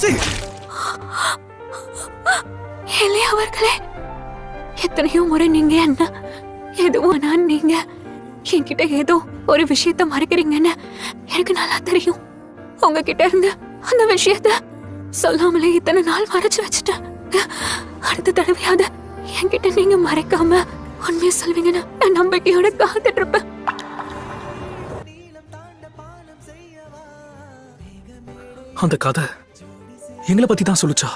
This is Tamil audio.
துளசி! இல்லை அவர்களே, எத்தனையோ முறை நீங்க என்ன எதுவும் நான் நீங்க என்கிட்ட ஏதோ ஒரு விஷயத்த மறைக்கிறீங்கன்னு எனக்கு நல்லா தெரியும். உங்ககிட்ட இருந்து அந்த விஷயத்த சொல்லாமலே இத்தனை நாள் மறைச்சு வச்சுட்டேன். அடுத்த தடவையாவது என்கிட்ட நீங்க மறைக்காம உண்மையை சொல்வீங்கன்னு நான் நம்பிக்கையோட காத்துட்டு இருப்பேன். அந்த கதை எங்களை பத்தி தான் சொல்லுச்சா?